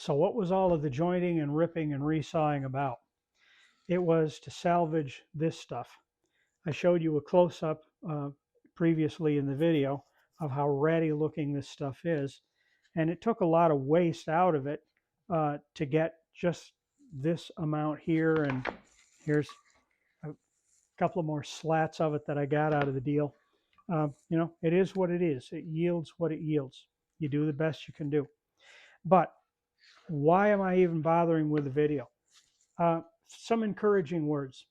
So what was all of the jointing and ripping and resawing about? It was to salvage this stuff. I showed you a close-up previously in the video of how ratty looking this stuff is. And it took a lot of waste out of it to get just this amount here. And here's a couple of more slats of it that I got out of the deal. You know, it is what it is. It yields what it yields. You do the best you can do. But why am I even bothering with the video? Some encouraging words.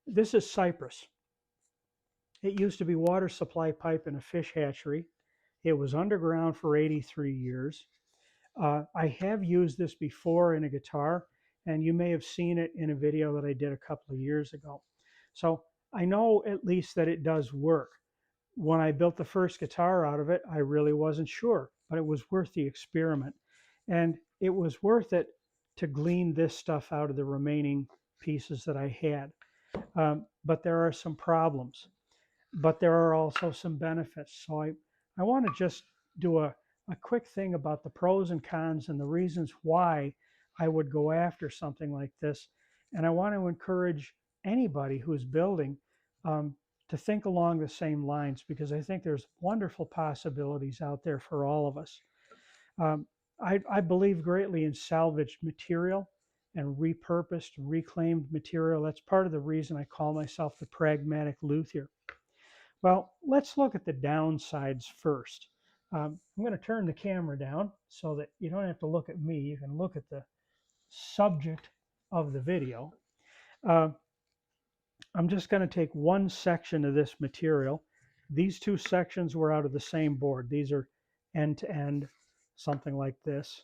This is cypress. It used to be water supply pipe in a fish hatchery. It was underground for 83 years. I have used this before in a guitar, and you may have seen it in a video that I did a couple of years ago. So I know at least that it does work. When I built the first guitar out of it, I really wasn't sure, but it was worth the experiment. And it was worth it to glean this stuff out of the remaining pieces that I had. But there are some problems, but there are also some benefits. So I want to just do a quick thing about the pros and cons and the reasons why I would go after something like this. And I want to encourage anybody who's building to think along the same lines, because I think there's wonderful possibilities out there for all of us. I believe greatly in salvaged material and repurposed, reclaimed material. That's part of the reason I call myself the pragmatic luthier. Well, let's look at the downsides first. I'm going to turn the camera down so that you don't have to look at me. You can look at the subject of the video. I'm just going to take one section of this material. These two sections were out of the same board. These are end to end, something like this.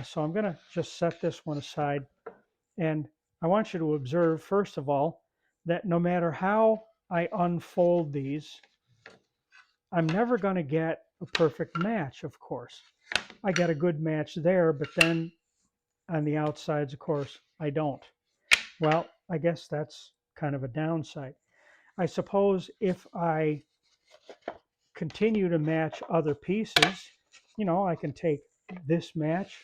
So I'm going to just set this one aside. And I want you to observe, first of all, that no matter how I unfold these, I'm never going to get a perfect match, of course. I get a good match there, but then on the outsides, of course, I don't. Well, I guess that's kind of a downside. I suppose if I continue to match other pieces, you know, I can take this match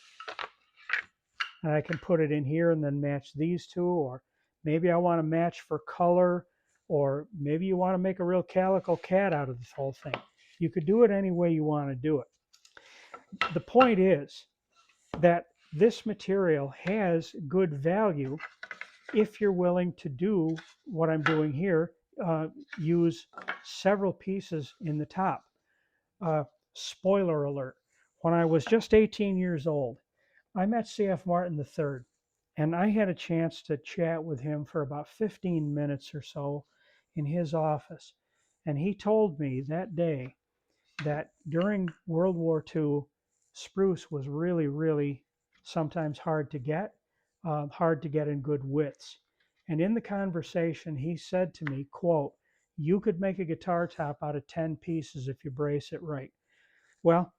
and I can put it in here and then match these two, or maybe I want to match for color, or maybe you want to make a real calico cat out of this whole thing. You could do it any way you want to do it. The point is that this material has good value if you're willing to do what I'm doing here, use several pieces in the top. Spoiler alert, when I was just 18 years old, I met C.F. Martin III, and I had a chance to chat with him for about 15 minutes or so in his office. And he told me that day that during World War II, spruce was really, really sometimes hard to get in good widths. And in the conversation, he said to me, quote, "You could make a guitar top out of 10 pieces if you brace it right." Well,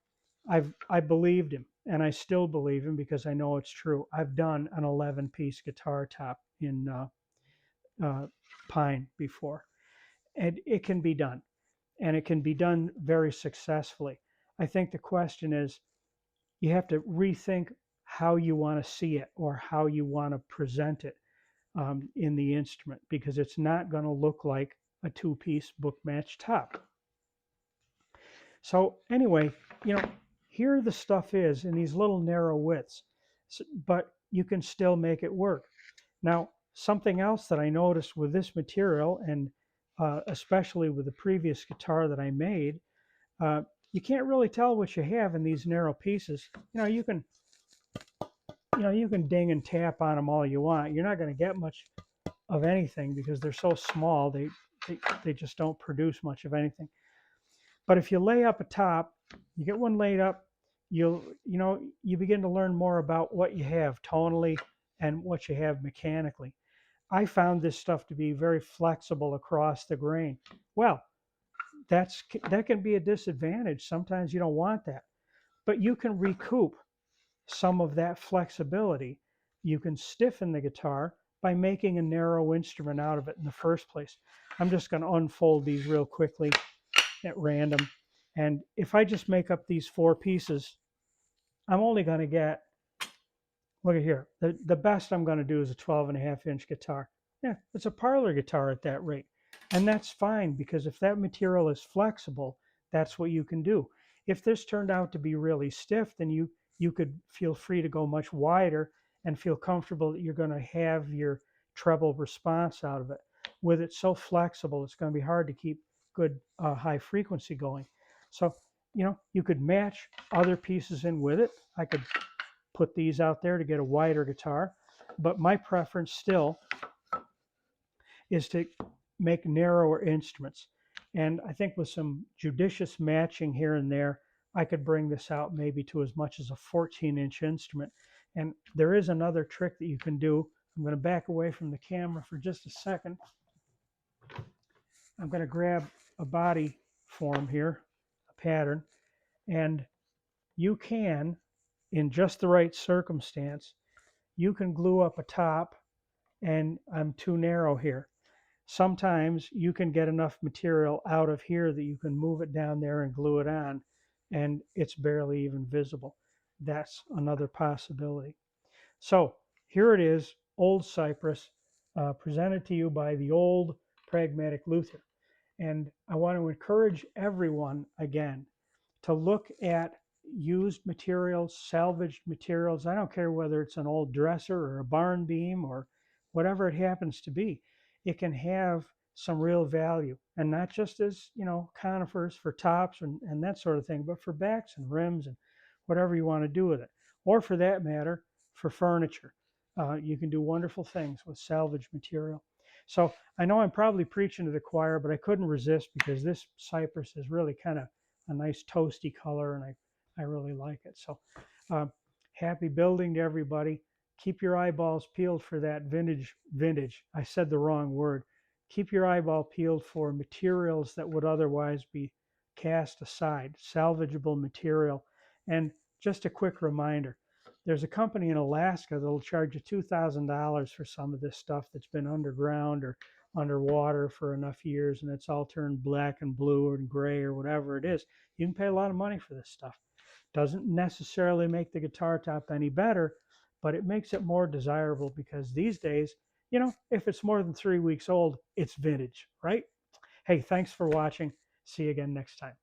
I believed him, and I still believe him because I know it's true. I've done an 11-piece guitar top in pine before, and it can be done, and it can be done very successfully. I think the question is, you have to rethink how you want to see it or how you want to present it in the instrument, because it's not going to look like a 2-piece book match top. So anyway, you know, here the stuff is in these little narrow widths, but you can still make it work. Now, something else that I noticed with this material, and especially with the previous guitar that I made, you can't really tell what you have in these narrow pieces. You can ding and tap on them all you want. You're not going to get much of anything because they're so small. They just don't produce much of anything. But if you lay up a top, you get one laid up, you begin to learn more about what you have tonally and what you have mechanically. I found this stuff to be very flexible across the grain. Well, that can be a disadvantage. Sometimes you don't want that, but you can recoup some of that flexibility. You can stiffen the guitar by making a narrow instrument out of it in the first place. I'm just going to unfold these real quickly at random. And if I just make up these 4 pieces, I'm only going to get Look at here. The best I'm going to do is a 12.5-inch guitar. Yeah, it's a parlor guitar at that rate. And that's fine, because if that material is flexible, that's what you can do. If this turned out to be really stiff, then you could feel free to go much wider and feel comfortable that you're going to have your treble response out of it. With it so flexible, it's going to be hard to keep good high frequency going. So, you could match other pieces in with it. I could put these out there to get a wider guitar, but my preference still is to make narrower instruments. And I think with some judicious matching here and there, I could bring this out maybe to as much as a 14-inch instrument. And there is another trick that you can do. I'm going to back away from the camera for just a second. I'm going to grab a body form here, a pattern, and you can, in just the right circumstance, you can glue up a top, and I'm too narrow here. Sometimes you can get enough material out of here that you can move it down there and glue it on, and it's barely even visible. That's another possibility. So here it is, old cypress, presented to you by the old pragmatic luthier. And I want to encourage everyone again to look at used materials, salvaged materials. I don't care whether it's an old dresser or a barn beam or whatever it happens to be. It can have some real value, and not just as, conifers for tops and that sort of thing, but for backs and rims and whatever you want to do with it. Or for that matter, for furniture. You can do wonderful things with salvaged material. So I know I'm probably preaching to the choir, but I couldn't resist, because this cypress is really kind of a nice toasty color, and I really like it. So happy building to everybody. Keep your eyeballs peeled for that vintage. I said the wrong word. Keep your eyeball peeled for materials that would otherwise be cast aside, salvageable material. And just a quick reminder, there's a company in Alaska that'll charge you $2,000 for some of this stuff that's been underground or underwater for enough years, and it's all turned black and blue and gray or whatever it is. You can pay a lot of money for this stuff. Doesn't necessarily make the guitar top any better, but it makes it more desirable, because these days, if it's more than 3 weeks old, it's vintage, right? Hey, thanks for watching. See you again next time.